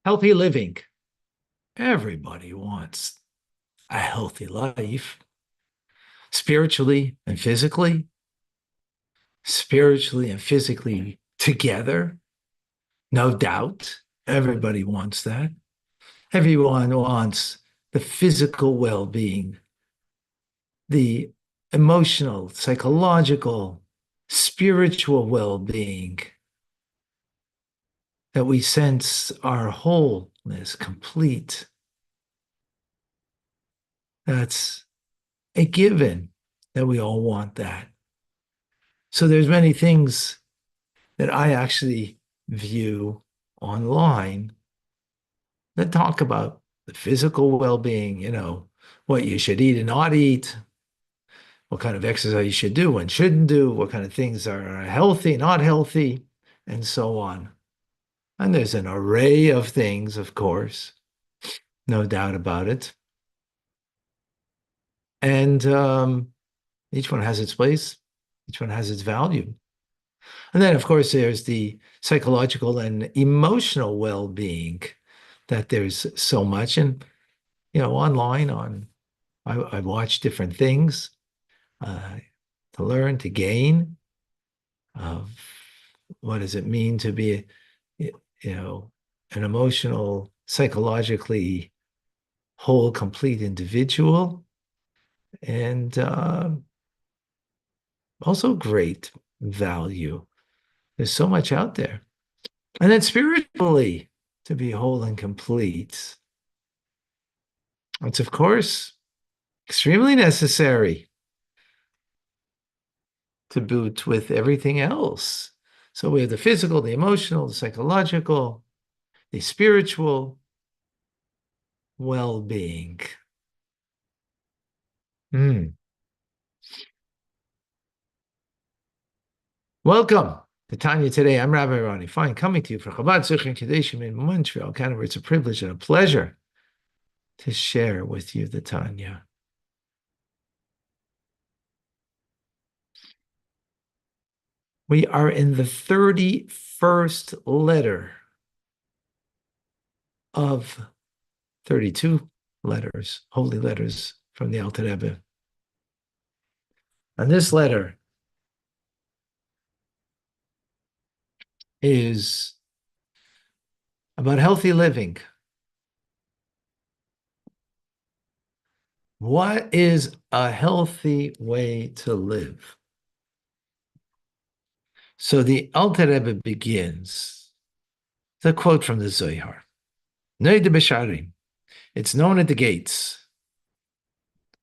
Healthy living. Everybody wants a healthy life, spiritually and physically together. No doubt. Everybody wants that. Everyone wants the physical well being, the emotional, psychological, spiritual well being, that we sense our wholeness complete. That's a given that we all want that. So there's many things that I actually view online that talk about the physical well-being, what you should eat and not eat, what kind of exercise you should do and shouldn't do, what kind of things are healthy, not healthy, and so on. And there's an array of things, of course, no doubt about it. And each one has its place, each one has its value. And then, of course, there's the psychological and emotional well-being that there's so much. And, online I watch different things to learn, to gain of what does it mean to be, an emotional, psychologically whole, complete individual. And also great value. There's so much out there. And then spiritually, to be whole and complete. It's, of course, extremely necessary to boot with everything else. So we have the physical, the emotional, the psychological, the spiritual well-being. Welcome to Tanya today. I'm Rabbi Ronnie Fine, coming to you from Chabad Zichron Kadeshim in Montreal, Canada. It's a privilege and a pleasure to share with you the Tanya. We are in the 31st letter of 32 letters, holy letters from the Alter Rebbe. And this letter is about healthy living. What is a healthy way to live? So the Alter Rebbe begins, the quote from the Zohar. Noide Besharim. It's known at the gates.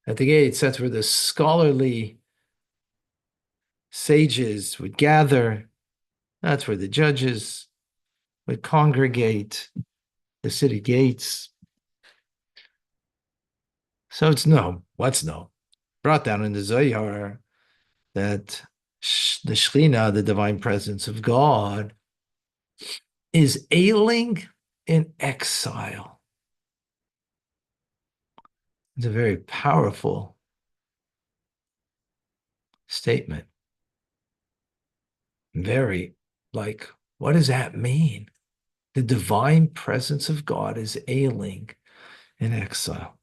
At the gates, that's where the scholarly sages would gather. That's where the judges would congregate, the city gates. So it's known. What's known? Brought down in the Zohar that the Shekhinah, the divine presence of God, is ailing in exile. It's a very powerful statement. Very, what does that mean? The divine presence of God is ailing in exile.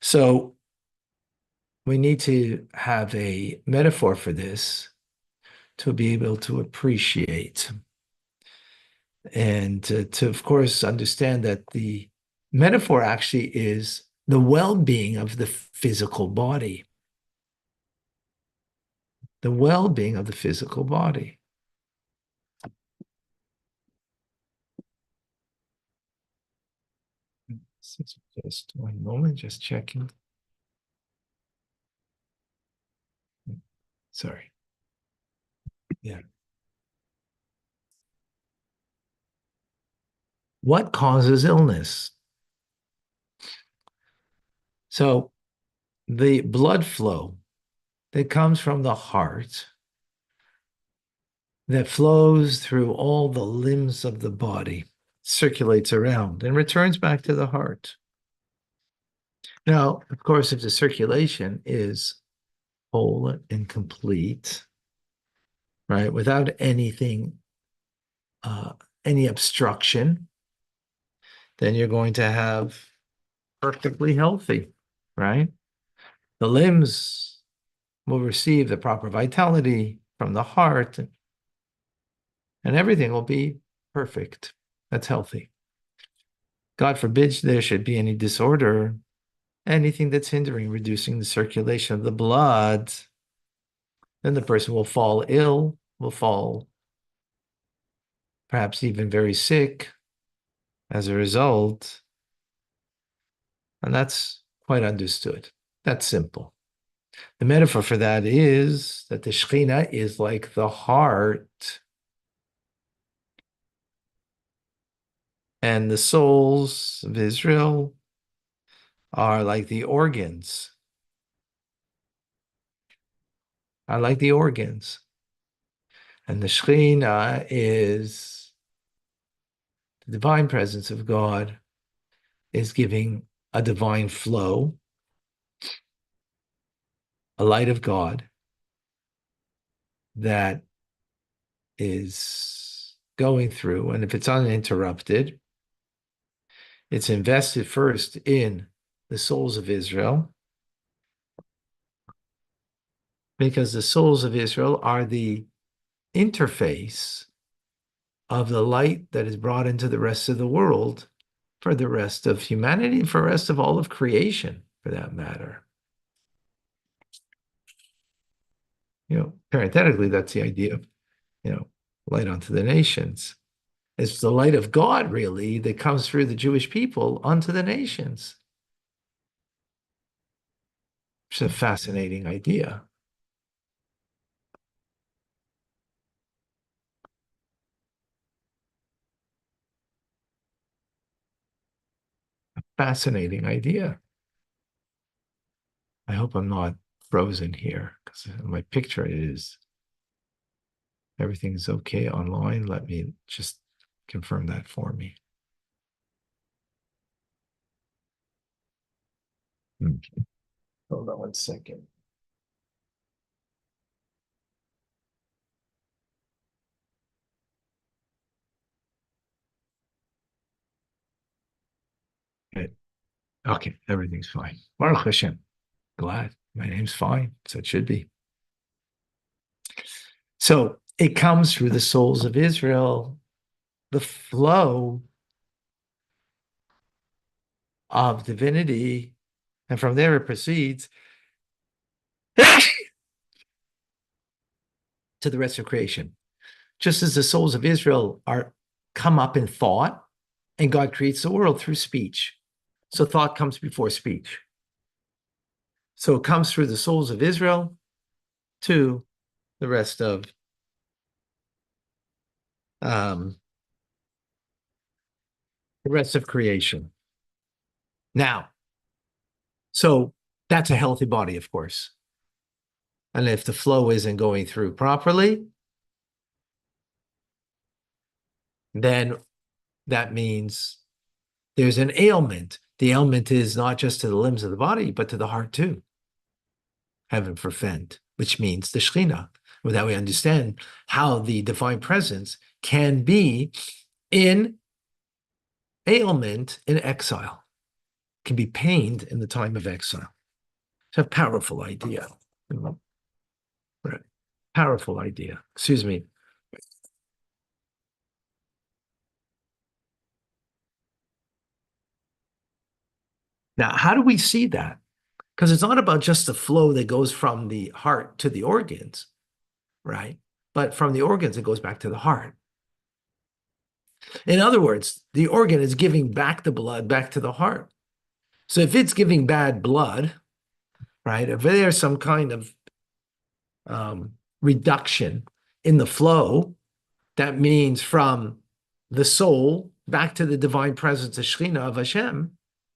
So we need to have a metaphor for this to be able to appreciate and to, of course, understand that the metaphor actually is the well-being of the physical body. The well-being of the physical body. Just one moment, just checking. Sorry. Yeah. What causes illness? So the blood flow that comes from the heart, that flows through all the limbs of the body, circulates around and returns back to the heart. Now, of course, if the circulation is whole and complete, right, without anything, any obstruction, then you're going to have perfectly healthy, right? The limbs will receive the proper vitality from the heart, and everything will be perfect. That's healthy. God forbid there should be any disorder, anything that's hindering, reducing the circulation of the blood, then the person will fall ill, will fall perhaps even very sick as a result. And that's quite understood. That's simple. The metaphor for that is that the Shekhinah is like the heart, and the souls of Israel are like the organs. Are like the organs. And the Shekhinah is the divine presence of God, is giving a divine flow, a light of God that is going through. And if it's uninterrupted, it's invested first in the souls of Israel, because the souls of Israel are the interface of the light that is brought into the rest of the world, for the rest of humanity, for the rest of all of creation, for that matter. Parenthetically, that's the idea of, light onto the nations. It's the light of God, really, that comes through the Jewish people onto the nations. It's a fascinating idea. Fascinating idea. I hope I'm not frozen here, because my picture is everything's okay online. Let me just confirm that for me. Okay. Hold on 1 second. Okay. Okay, everything's fine. Baruch Hashem. Glad. My name's fine, so it should be. So it comes through the souls of Israel, the flow of divinity, and from there it proceeds to the rest of creation. Just as the souls of Israel are come up in thought, and God creates the world through speech. So thought comes before speech. So it comes through the souls of Israel to the rest of the rest of creation. Now, so that's a healthy body, of course. And if the flow isn't going through properly, then that means there's an ailment. The ailment is not just to the limbs of the body, but to the heart too. Heaven forfend, which means the Shekhinah. With that, we understand how the divine presence can be in ailment in exile, can be pained in the time of exile. It's a powerful idea. Right. Powerful idea. Excuse me. Now, how do we see that? Because it's not about just the flow that goes from the heart to the organs, right? But from the organs, it goes back to the heart. In other words, the organ is giving back the blood back to the heart. So if it's giving bad blood, right, if there's some kind of reduction in the flow, that means from the soul back to the divine presence, the Shekhinah of Hashem.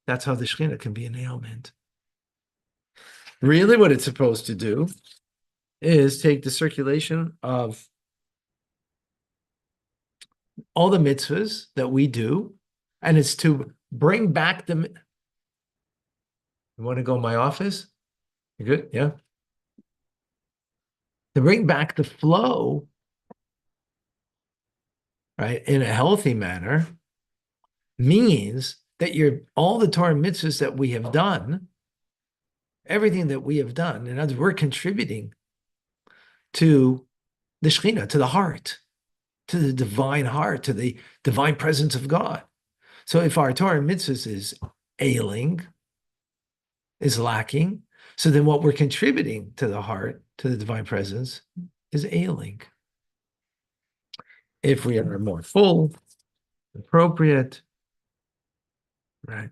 That's how the Shekhinah can be an ailment. Really, what it's supposed to do is take the circulation of all the mitzvahs that we do, and it's to bring back the. You want to go in my office? You good? Yeah. To bring back the flow, right, in a healthy manner, means that all the Torah mitzvahs that we have done, everything that we have done, in other words, we're contributing to the Shekhinah, to the heart, to the divine heart, to the divine presence of God. So if our Torah mitzvahs is ailing, is lacking, so then what we're contributing to the heart, to the divine presence, is ailing. If we are more full, appropriate, right?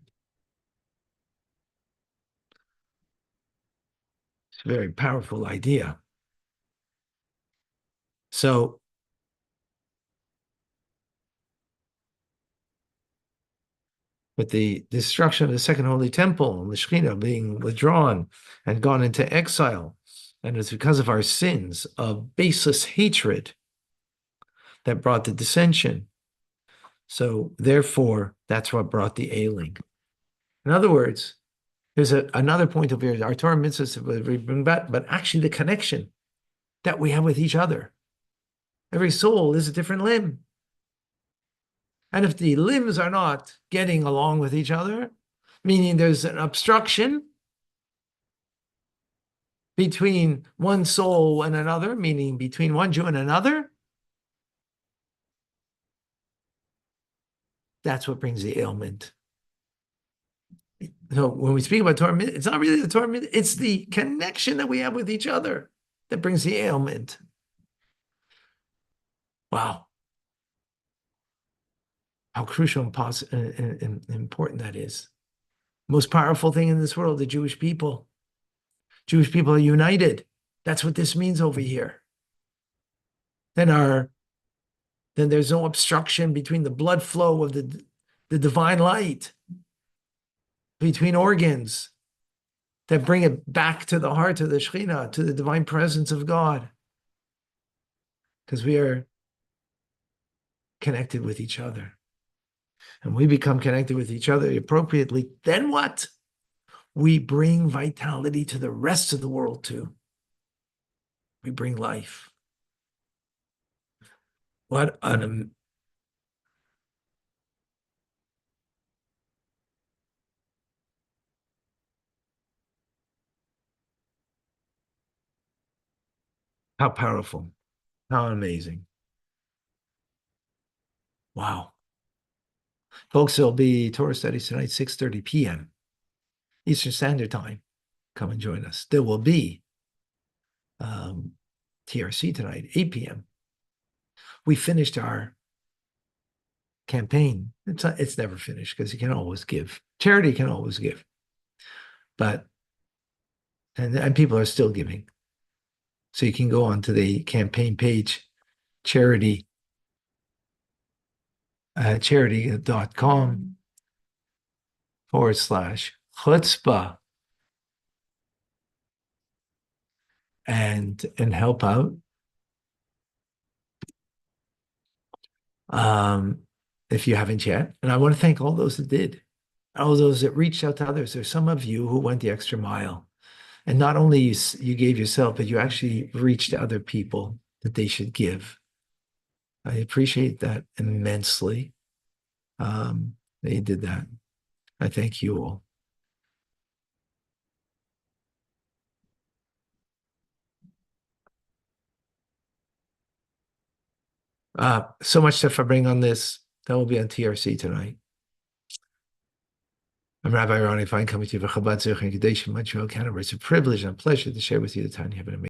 It's a very powerful idea. So with the destruction of the second holy temple and the Shekhinah being withdrawn and gone into exile, and it's because of our sins of baseless hatred that brought the dissension. So therefore, that's what brought the ailing. In other words, there's another point of view. Our Torah mitzvahs bring back, but actually the connection that we have with each other. Every soul is a different limb. And if the limbs are not getting along with each other, meaning there's an obstruction between one soul and another, meaning between one Jew and another, that's what brings the ailment. So when we speak about Torah, it's not really the Torah, it's the connection that we have with each other that brings the ailment. Wow. How crucial and important that is. Most powerful thing in this world, the Jewish people. Jewish people are united. That's what this means over here. Then there's no obstruction between the blood flow of the divine light, between organs that bring it back to the heart of the Shekhinah, to the divine presence of God. Because we are connected with each other. And we become connected with each other appropriately. Then what? We bring vitality to the rest of the world too. We bring life. What an how powerful, how amazing. Wow. Folks, there'll be Torah studies tonight, 6:30 p.m. Eastern Standard Time. Come and join us. There will be TRC tonight, 8 p.m. We finished our campaign. It's never finished because you can always give. Charity can always give. But, and people are still giving. So you can go onto the campaign page, charity.com/chutzpah and help out. If you haven't yet. And I want to thank all those that did, all those that reached out to others. There's some of you who went the extra mile. And not only you gave yourself, but you actually reached to other people that they should give. I appreciate that immensely. They did that. I thank you all. So much stuff I bring on this. That will be on TRC tonight. I'm Rabbi Ronnie Fine, coming to you from Chabad Zurich and Kadesh in Montreal, Canada. It's a privilege and a pleasure to share with you the Tanya.